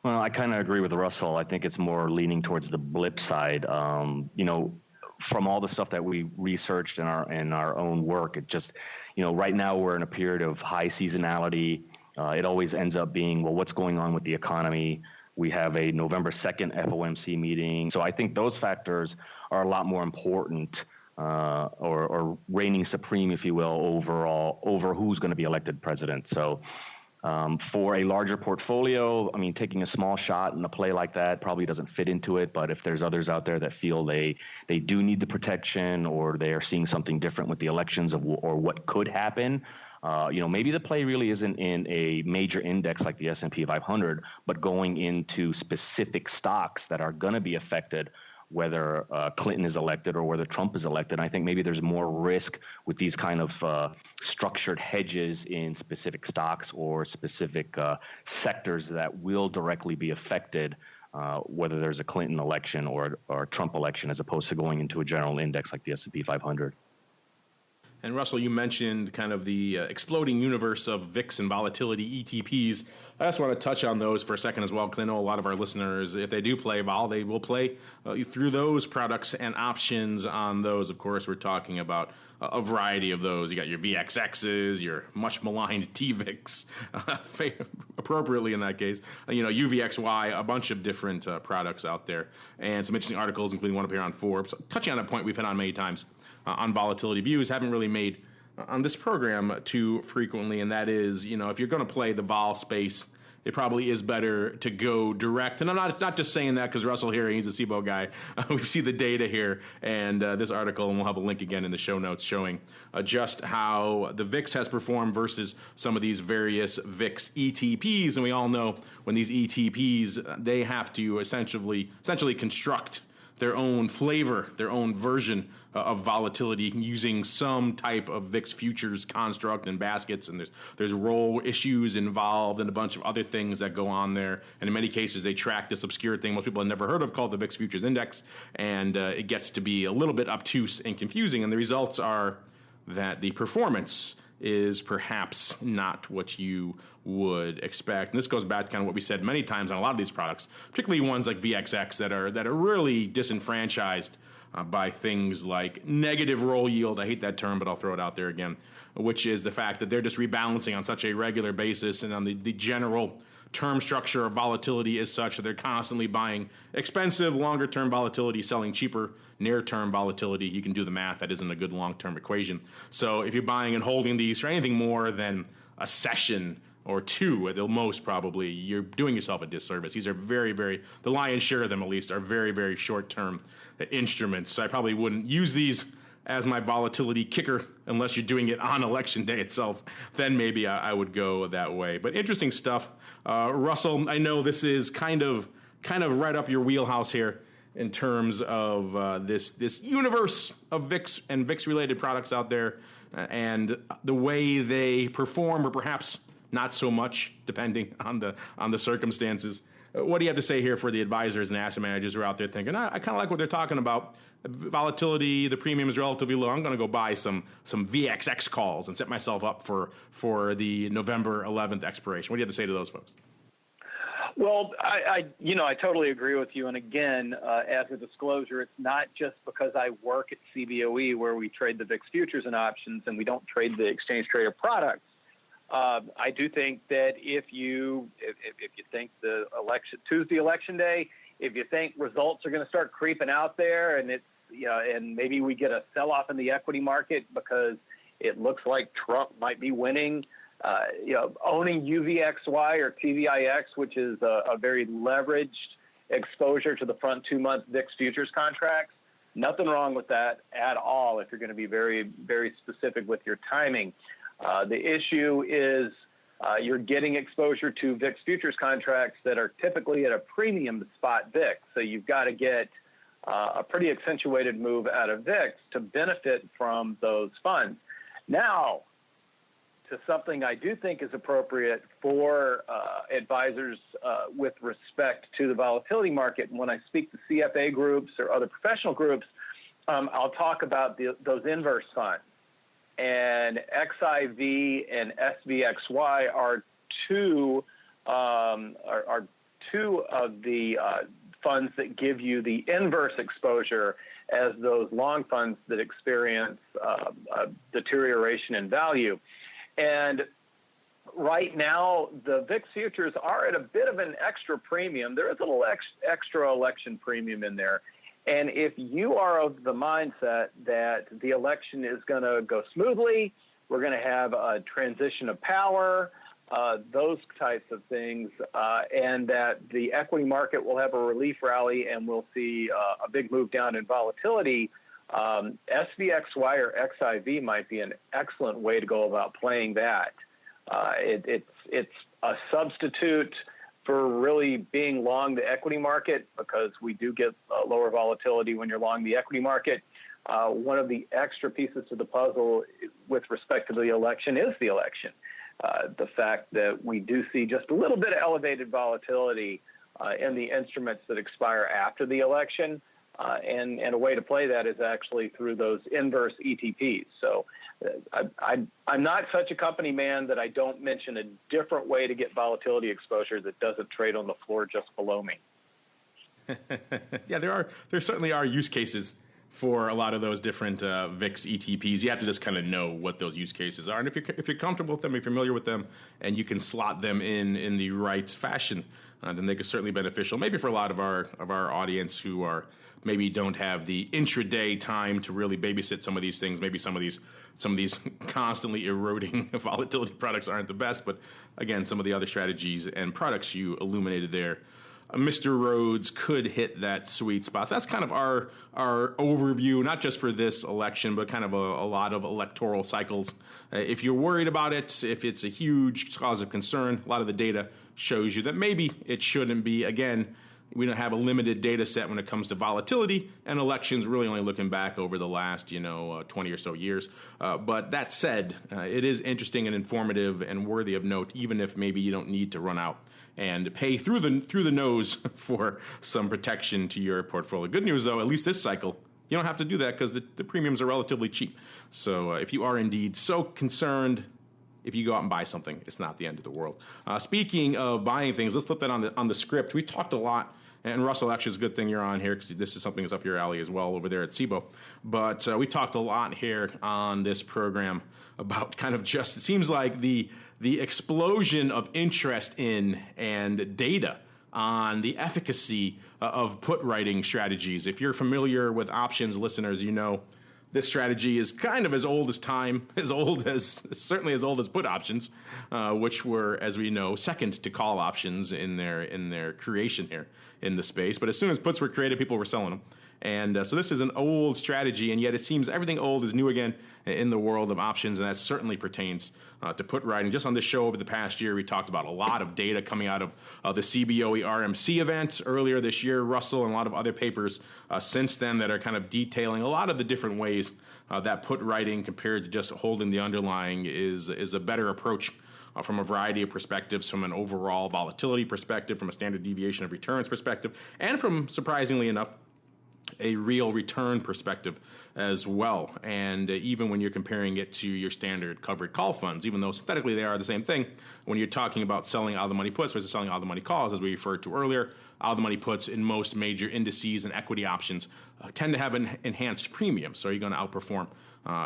Speaker 5: Well, I kind of agree with Russell. I think it's more leaning towards the blip side. From all the stuff that we researched in our own work, it just, right now we're in a period of high seasonality. It always ends up being, well, what's going on with the economy? We have a November 2nd FOMC meeting. So I think those factors are a lot more important or reigning supreme, if you will, over who's going to be elected president. So for a larger portfolio, taking a small shot in a play like that probably doesn't fit into it. But if there's others out there that feel they do need the protection, or they are seeing something different with the elections or what could happen, maybe the play really isn't in a major index like the S&P 500, but going into specific stocks that are going to be affected whether Clinton is elected or whether Trump is elected. I think maybe there's more risk with these kind of structured hedges in specific stocks or specific sectors that will directly be affected, whether there's a Clinton election or a Trump election, as opposed to going into a general index like the S&P 500.
Speaker 3: And Russell, you mentioned kind of the exploding universe of VIX and volatility ETPs. I just want to touch on those for a second as well, because I know a lot of our listeners, if they do play vol, they will play through those products and options on those. Of course, we're talking about a variety of those. You got your VXXs, your much maligned TVIX, appropriately in that case, UVXY, a bunch of different products out there, and some interesting articles, including one up here on Forbes, touching on a point we've hit on many times. On volatility views, haven't really made on this program too frequently, and that is, if you're going to play the vol space, it probably is better to go direct. And I'm not just saying that because Russell here, he's a SIBO guy. We see the data here, and this article, and we'll have a link again in the show notes showing just how the VIX has performed versus some of these various VIX ETPs. And we all know when these ETPs, they have to essentially construct their own flavor, their own version of volatility using some type of VIX futures construct and baskets, and there's role issues involved and a bunch of other things that go on there. And in many cases, they track this obscure thing most people have never heard of called the VIX Futures Index, and it gets to be a little bit obtuse and confusing. And the results are that the performance is perhaps not what you would expect. And this goes back to kind of what we said many times on a lot of these products, particularly ones like VXX that are really disenfranchised by things like negative roll yield. I hate that term, but I'll throw it out there again, which is the fact that they're just rebalancing on such a regular basis, and on the general term structure of volatility is such that they're constantly buying expensive longer-term volatility, selling cheaper near-term volatility. You can do the math. That isn't a good long-term equation. So if you're buying and holding these for anything more than a session or two at the most, probably, you're doing yourself a disservice. These are very, very, the lion's share of them at least, are very, very short-term instruments. So I probably wouldn't use these as my volatility kicker unless you're doing it on election day itself. Then maybe I would go that way. But interesting stuff. Russell, I know this is kind of right up your wheelhouse here in terms of this universe of VIX and VIX-related products out there, and the way they perform, or perhaps not so much, depending on the circumstances. What do you have to say here for the advisors and asset managers who are out there thinking, I kind of like what they're talking about. Volatility, the premium is relatively low. I'm going to go buy some VXX calls and set myself up for the November 11th expiration. What do you have to say to those folks?
Speaker 4: Well, I totally agree with you. And again, as a disclosure, it's not just because I work at CBOE where we trade the VIX futures and options and we don't trade the exchange traded products. I do think that if you think the Tuesday election day, if you think results are going to start creeping out there, and it's and maybe we get a sell-off in the equity market because it looks like Trump might be winning, owning UVXY or TVIX, which is a very leveraged exposure to the front 2-month VIX futures contracts. Nothing wrong with that at all if you're going to be very, very specific with your timing. The issue is you're getting exposure to VIX futures contracts that are typically at a premium to spot VIX. So you've got to get a pretty accentuated move out of VIX to benefit from those funds. Now, to something I do think is appropriate for advisors with respect to the volatility market. And when I speak to CFA groups or other professional groups, I'll talk about those inverse funds. And XIV and SVXY are two of the funds that give you the inverse exposure as those long funds that experience deterioration in value. And right now, the VIX futures are at a bit of an extra premium. There is a little extra election premium in there. And if you are of the mindset that the election is going to go smoothly, we're going to have a transition of power, those types of things, and that the equity market will have a relief rally and we'll see a big move down in volatility, SVXY or XIV might be an excellent way to go about playing that. It's a substitute for really being long the equity market, because we do get lower volatility when you're long the equity market. One of the extra pieces to the puzzle with respect to the election is the election. The fact that we do see just a little bit of elevated volatility in the instruments that expire after the election. And a way to play that is actually through those inverse ETPs. So I'm not such a company man that I don't mention a different way to get volatility exposure that doesn't trade on the floor just below me.
Speaker 3: Yeah, there certainly are use cases for a lot of those different VIX ETPs. You have to just kind of know what those use cases are. And if you're comfortable with them, if you're familiar with them, and you can slot them in the right fashion, then they could certainly be beneficial. Maybe for a lot of our audience who maybe don't have the intraday time to really babysit some of these things. Maybe some of these constantly eroding volatility products aren't the best. But again, some of the other strategies and products you illuminated there, Mr. Rhodes could hit that sweet spot. So that's kind of our overview, not just for this election, but kind of a lot of electoral cycles. If you're worried about it, if it's a huge cause of concern, a lot of the data shows you that maybe it shouldn't be. Again, we don't have a limited data set when it comes to volatility, and elections really only looking back over the last 20 or so years. But that said, it is interesting and informative and worthy of note, even if maybe you don't need to run out and pay through the nose for some protection to your portfolio. Good news, though, at least this cycle, you don't have to do that because the premiums are relatively cheap. So if you are indeed so concerned, if you go out and buy something, it's not the end of the world. Speaking of buying things, let's flip that on the script. We talked a lot, and Russell, actually, it's a good thing you're on here because this is something that's up your alley as well over there at SIBO. But we talked a lot here on this program about kind of just, it seems like the explosion of interest in and data on the efficacy of put writing strategies. If you're familiar with options, listeners, you know this strategy is kind of as old as time, certainly as old as put options, which were, as we know, second to call options in their creation here in the space. But as soon as puts were created, people were selling them. And so this is an old strategy, and yet it seems everything old is new again in the world of options, and that certainly pertains to put writing. Just on this show over the past year, we talked about a lot of data coming out of the CBOE RMC event earlier this year, Russell, and a lot of other papers since then that are kind of detailing a lot of the different ways that put writing compared to just holding the underlying is a better approach from a variety of perspectives, from an overall volatility perspective, from a standard deviation of returns perspective, and from, surprisingly enough, a real return perspective as well. And even when you're comparing it to your standard covered call funds, even though synthetically they are the same thing, when you're talking about selling out of the money puts versus selling out of the money calls, as we referred to earlier, out of the money puts in most major indices and equity options tend to have an enhanced premium. So you're going to outperform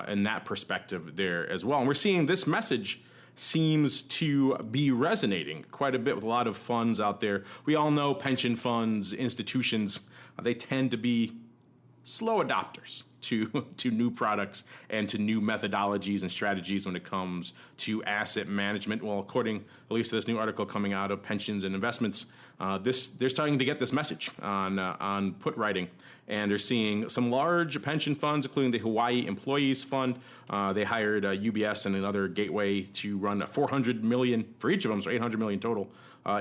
Speaker 3: in that perspective there as well. And we're seeing this message seems to be resonating quite a bit with a lot of funds out there. We all know pension funds, institutions, they tend to be slow adopters to new products and to new methodologies and strategies when it comes to asset management. Well, according at least to this new article coming out of Pensions and Investments, they're starting to get this message on put writing, and they're seeing some large pension funds, including the Hawaii Employees Fund. They hired UBS and another gateway to run $400 million for each of them, so $800 million total.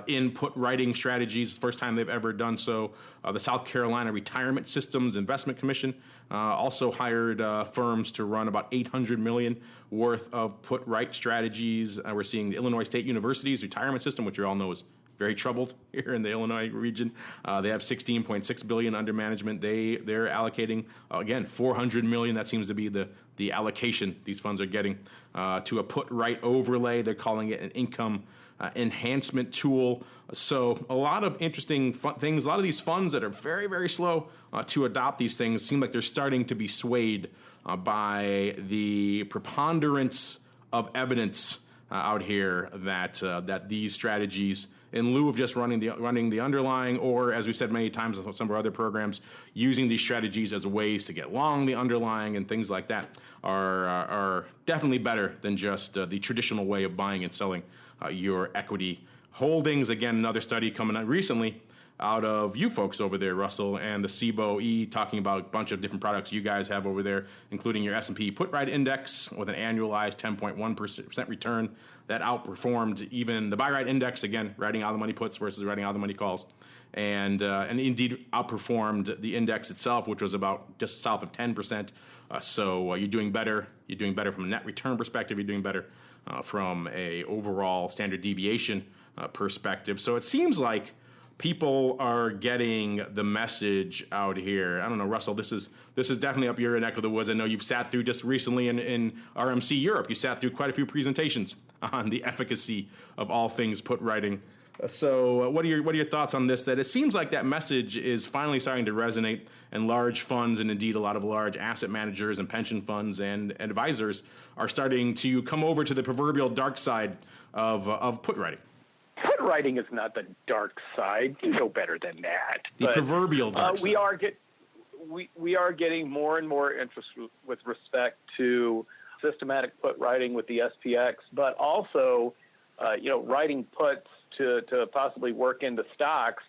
Speaker 3: In put writing strategies, it's the first time they've ever done so. The South Carolina Retirement Systems Investment Commission also hired firms to run about $800 million worth of put write strategies. We're seeing the Illinois State University's retirement system, which you all know is very troubled here in the Illinois region. They have $16.6 billion under management. They're allocating again $400 million. That seems to be the allocation these funds are getting to a put right overlay. They're calling it an income enhancement tool. So a lot of interesting things. A lot of these funds that are very, very slow to adopt these things seem like they're starting to be swayed by the preponderance of evidence out here that these strategies, in lieu of just running the underlying, or as we've said many times in some of our other programs, using these strategies as ways to get long the underlying and things like that, are definitely better than just the traditional way of buying and selling your equity holdings. Again, another study coming out recently out of you folks over there, Russell, and the CBOE, talking about a bunch of different products you guys have over there, including your S&P Put Right Index with an annualized 10.1% return that outperformed even the Buy Right Index, again, writing out of the money puts versus writing out of the money calls, and indeed outperformed the index itself, which was about just south of 10%. So you're doing better. You're doing better from a net return perspective. You're doing better from a overall standard deviation perspective. So it seems like people are getting the message out here. I don't know, Russell, this is definitely up your neck of the woods. I know you've sat through just recently in RMC Europe. You sat through quite a few presentations on the efficacy of all things put writing. So what are your thoughts on this? That it seems like that message is finally starting to resonate, and large funds and indeed a lot of large asset managers and pension funds and advisors are starting to come over to the proverbial dark side of put writing.
Speaker 4: Put writing is not the dark side. You know better than that.
Speaker 3: The proverbial dark side.
Speaker 4: We are getting more and more interest with respect to systematic put writing with the SPX, but also writing puts to possibly work into stocks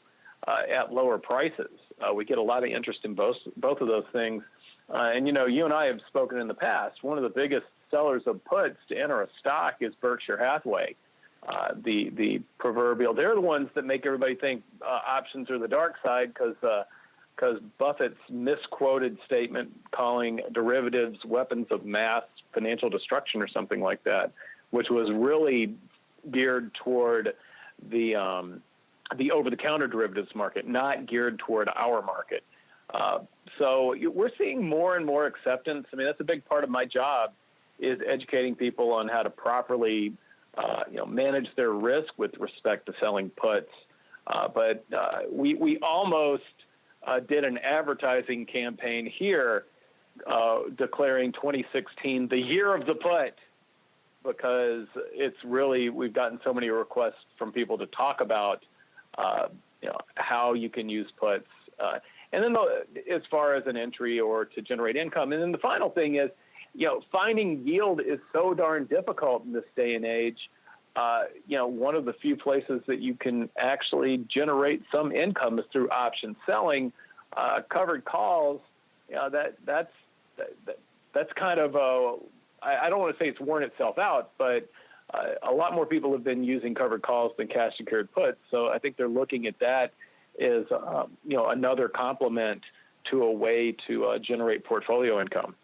Speaker 4: at lower prices. We get a lot of interest in both of those things. And you and I have spoken in the past. One of the biggest sellers of puts to enter a stock is Berkshire Hathaway. The proverbial, they're the ones that make everybody think options are the dark side because Buffett's misquoted statement calling derivatives weapons of mass financial destruction or something like that, which was really geared toward the over-the-counter derivatives market, not geared toward our market. So we're seeing more and more acceptance. I mean, that's a big part of my job, is educating people on how to properly, manage their risk with respect to selling puts. But we almost did an advertising campaign here declaring 2016 the year of the put, because we've gotten so many requests from people to talk about, how you can use puts. And then as far as an entry or to generate income. And then the final thing is, finding yield is so darn difficult in this day and age. One of the few places that you can actually generate some income is through option selling. Covered calls, that's kind of I don't want to say it's worn itself out, but a lot more people have been using covered calls than cash secured puts. So I think they're looking at that as another complement to a way to generate portfolio income.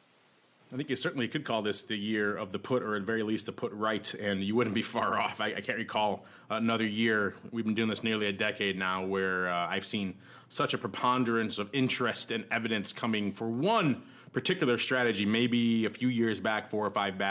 Speaker 3: I think you certainly could call this the year of the put, or at very least the put right, and you wouldn't be far off. I can't recall another year. We've been doing this nearly a decade now, where I've seen such a preponderance of interest and evidence coming for one particular strategy. Maybe a few years back, 4 or 5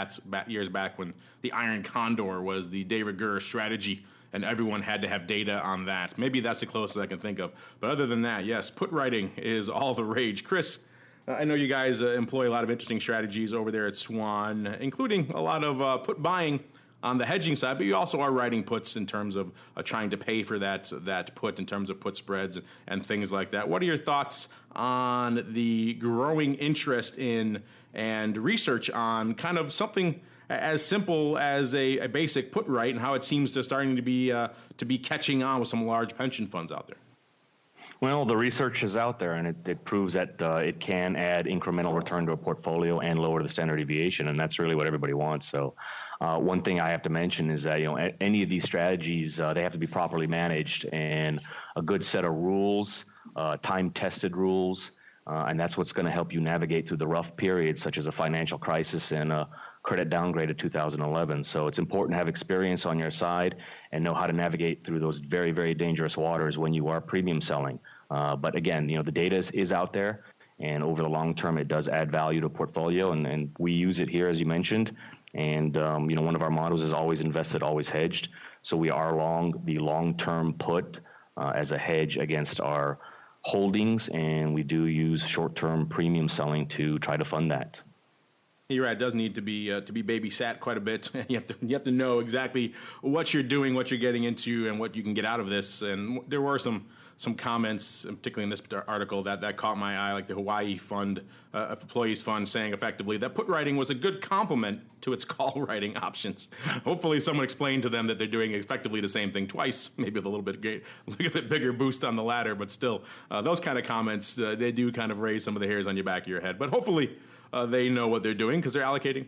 Speaker 3: years back, when the Iron Condor was the de rigueur strategy, and everyone had to have data on that. Maybe that's the closest I can think of. But other than that, yes, put writing is all the rage. Chris, I know you guys employ a lot of interesting strategies over there at Swan, including a lot of put buying on the hedging side, but you also are writing puts in terms of trying to pay for that put in terms of put spreads and things like that. What are your thoughts on the growing interest in and research on kind of something as simple as a basic put right, and how it seems to starting to be catching on with some large pension funds out there?
Speaker 5: Well, the research is out there, and it proves that it can add incremental return to a portfolio and lower the standard deviation, and that's really what everybody wants. So one thing I have to mention is that any of these strategies, they have to be properly managed, and a good set of rules, time-tested rules, and that's what's going to help you navigate through the rough periods, such as a financial crisis and a credit downgrade of 2011. So it's important to have experience on your side and know how to navigate through those very, very dangerous waters when you are premium selling. But again, the data is out there, and over the long term, it does add value to a portfolio, and we use it here, as you mentioned. And one of our mottos is always invested, always hedged. So we are long the long-term put as a hedge against our holdings, and we do use short-term premium selling to try to fund that.
Speaker 3: You're right. It does need to be babysat quite a bit. You have to know exactly what you're doing, what you're getting into, and what you can get out of this. And there were some comments, particularly in this article, that caught my eye, like the Hawaii Fund, Employees Fund, saying effectively that put writing was a good complement to its call writing options. Hopefully someone explained to them that they're doing effectively the same thing twice, maybe with a little bit bigger boost on the latter, but still, those kind of comments, they do kind of raise some of the hairs on your back of your head. But hopefully they know what they're doing, because they're allocating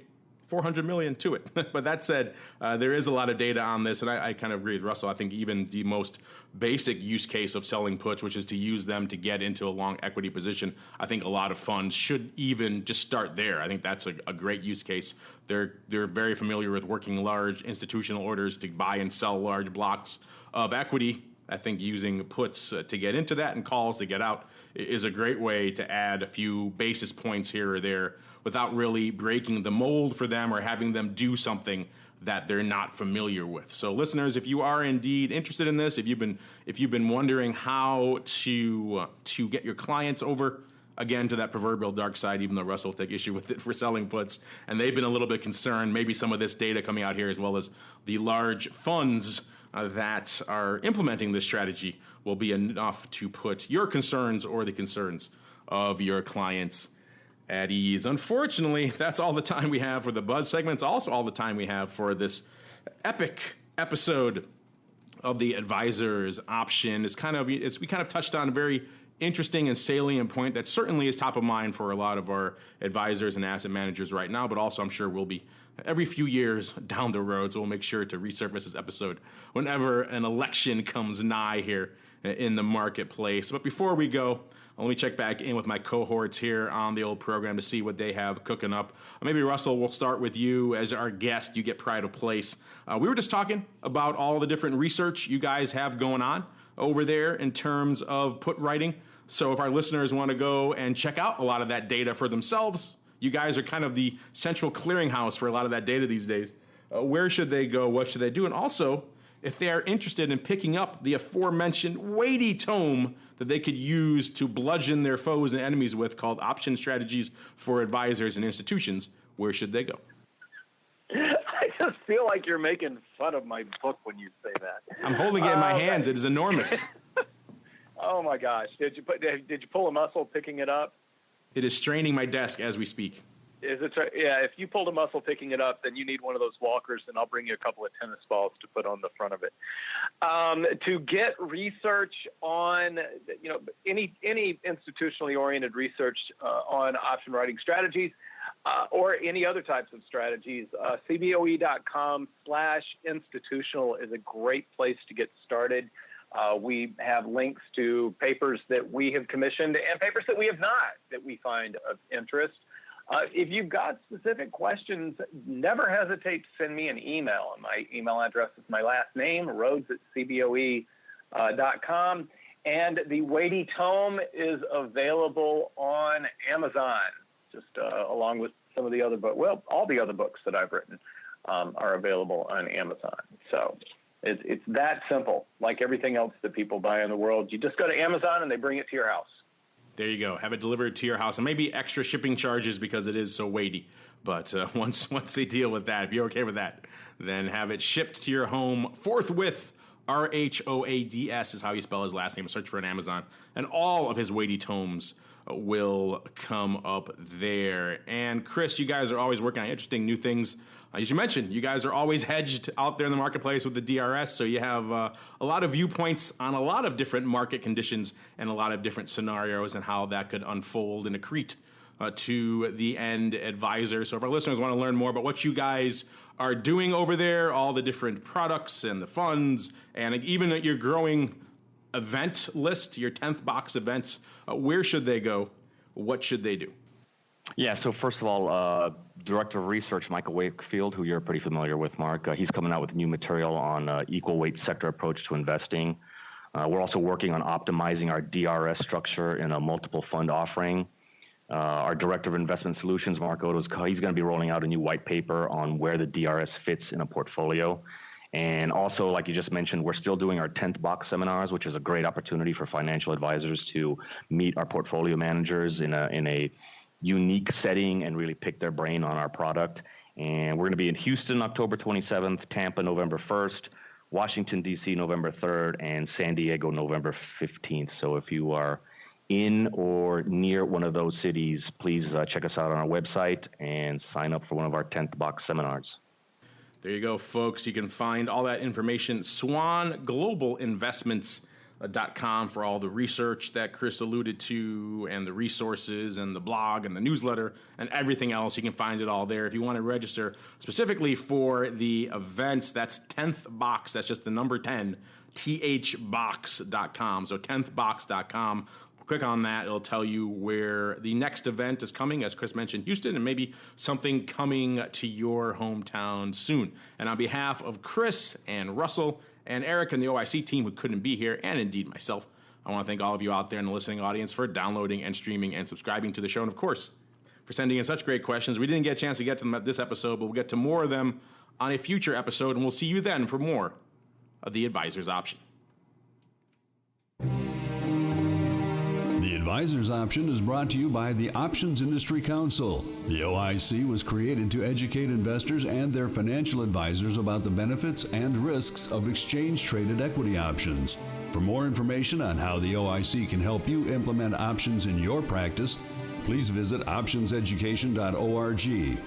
Speaker 3: $400 million to it. But that said, there is a lot of data on this, and I kind of agree with Russell. I think even the most basic use case of selling puts, which is to use them to get into a long equity position, I think a lot of funds should even just start there. I think that's a great use case. They're very familiar with working large institutional orders to buy and sell large blocks of equity. I think using puts to get into that and calls to get out is a great way to add a few basis points here or there without really breaking the mold for them or having them do something that they're not familiar with. So listeners, if you are indeed interested in this, if you've been wondering how to get your clients over again to that proverbial dark side, even though Russell will take issue with it for selling puts, and they've been a little bit concerned, maybe some of this data coming out here, as well as the large funds that are implementing this strategy, will be enough to put your concerns or the concerns of your clients at ease. Unfortunately, that's all the time we have for the Buzz segment. It's also all the time we have for this epic episode of the Advisor's Option. We kind of touched on a very interesting and salient point that certainly is top of mind for a lot of our advisors and asset managers right now, but also I'm sure will be every few years down the road. So we'll make sure to resurface this episode whenever an election comes nigh here in the marketplace. But before we go, let me check back in with my cohorts here on the old program to see what they have cooking up. Maybe, Russell, we'll start with you as our guest. You get pride of place. We were just talking about all the different research you guys have going on over there in terms of put writing. So if our listeners want to go and check out a lot of that data for themselves, you guys are kind of the central clearinghouse for a lot of that data these days. Where should they go? What should they do? And also, if they are interested in picking up the aforementioned weighty tome that they could use to bludgeon their foes and enemies with, called Option Strategies for Advisors and Institutions, where should they go?
Speaker 4: I just feel like you're making fun of my book when you say that.
Speaker 3: I'm holding it in my hands. It is enormous.
Speaker 4: Oh my gosh! Did you pull a muscle picking it up?
Speaker 3: It is straining my desk as we speak.
Speaker 4: Is it? Yeah. If you pulled a muscle picking it up, then you need one of those walkers, and I'll bring you a couple of tennis balls to put on the front of it. To get research on, any institutionally oriented research on option writing strategies or any other types of strategies, cboe.com/institutional is a great place to get started. We have links to papers that we have commissioned and papers that we have not that we find of interest. If you've got specific questions, never hesitate to send me an email. My email address is my last name, rhodes@cboe.com. And the weighty tome is available on Amazon, just along with some of the other books. Well, all the other books that I've written are available on Amazon. So it's that simple. Like everything else that people buy in the world, you just go to Amazon and they bring it to your house.
Speaker 3: There you go. Have it delivered to your house, and maybe extra shipping charges because it is so weighty. But once they deal with that, if you're okay with that, then have it shipped to your home forthwith. RHOADS is how you spell his last name. Search for it on Amazon, and all of his weighty tomes will come up there. And Chris, you guys are always working on interesting new things. As you mentioned, you guys are always hedged out there in the marketplace with the DRS, so you have a lot of viewpoints on a lot of different market conditions and a lot of different scenarios and how that could unfold and accrete to the end advisor. So if our listeners want to learn more about what you guys are doing over there, all the different products and the funds, and even your growing event list, your 10th box events, where should they go? What should they do?
Speaker 5: Yeah, so first of all, Director of Research, Michael Wakefield, who you're pretty familiar with, Mark, he's coming out with new material on equal weight sector approach to investing. We're also working on optimizing our DRS structure in a multiple fund offering. Our Director of Investment Solutions, Mark Odo's, he's going to be rolling out a new white paper on where the DRS fits in a portfolio. And also, like you just mentioned, we're still doing our 10th box seminars, which is a great opportunity for financial advisors to meet our portfolio managers in a unique setting and really pick their brain on our product. And we're going to be in Houston, October 27th, Tampa, November 1st, Washington, D.C., November 3rd, and San Diego, November 15th. So if you are in or near one of those cities, please check us out on our website and sign up for one of our 10th box seminars.
Speaker 3: There you go, folks. You can find all that information, swanglobalinvestments.com, for all the research that Chris alluded to and the resources and the blog and the newsletter and everything else. You can find it all there. If you want to register specifically for the events, that's 10th box. That's just the number 10, thbox.com. So 10thbox.com. Click on that. It'll tell you where the next event is coming, as Chris mentioned, Houston, and maybe something coming to your hometown soon. And on behalf of Chris and Russell and Eric and the OIC team who couldn't be here, and indeed myself, I want to thank all of you out there in the listening audience for downloading and streaming and subscribing to the show, and of course, for sending in such great questions. We didn't get a chance to get to them at this episode, but we'll get to more of them on a future episode, and we'll see you then for more of The Advisor's Option.
Speaker 2: The Advisor's Option is brought to you by the Options Industry Council. The OIC was created to educate investors and their financial advisors about the benefits and risks of exchange-traded equity options. For more information on how the OIC can help you implement options in your practice, please visit optionseducation.org.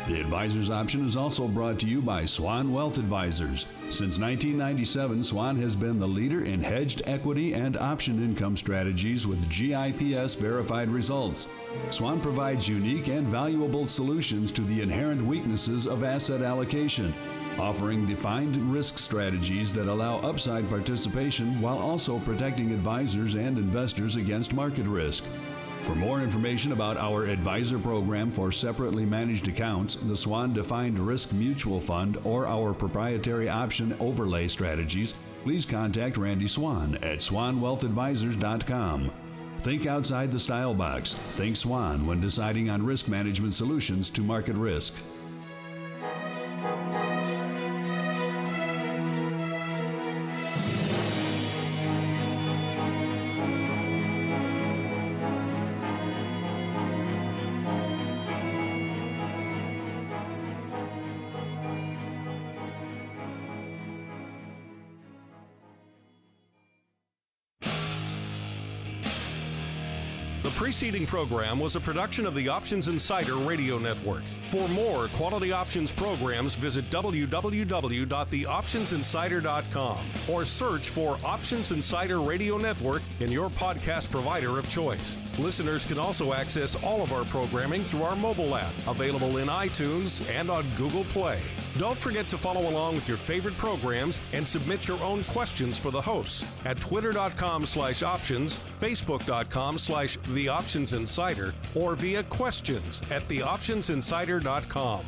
Speaker 2: The Advisor's Option is also brought to you by Swan Wealth Advisors. Since 1997, Swan has been the leader in hedged equity and option income strategies with GIPS verified results. Swan provides unique and valuable solutions to the inherent weaknesses of asset allocation, offering defined risk strategies that allow upside participation while also protecting advisors and investors against market risk. For more information about our advisor program for separately managed accounts, the Swan Defined Risk Mutual Fund, or our proprietary option overlay strategies, please contact Randy Swan at swanwealthadvisors.com. Think outside the style box. Think Swan when deciding on risk management solutions to market risk.
Speaker 1: The preceding program was a production of the Options Insider Radio Network. For more quality options programs, visit www.theoptionsinsider.com or search for Options Insider Radio Network in your podcast provider of choice. Listeners can also access all of our programming through our mobile app, available in iTunes and on Google Play. Don't forget to follow along with your favorite programs and submit your own questions for the hosts at twitter.com/options, facebook.com/theoptionsinsider, or via questions@theoptionsinsider.com.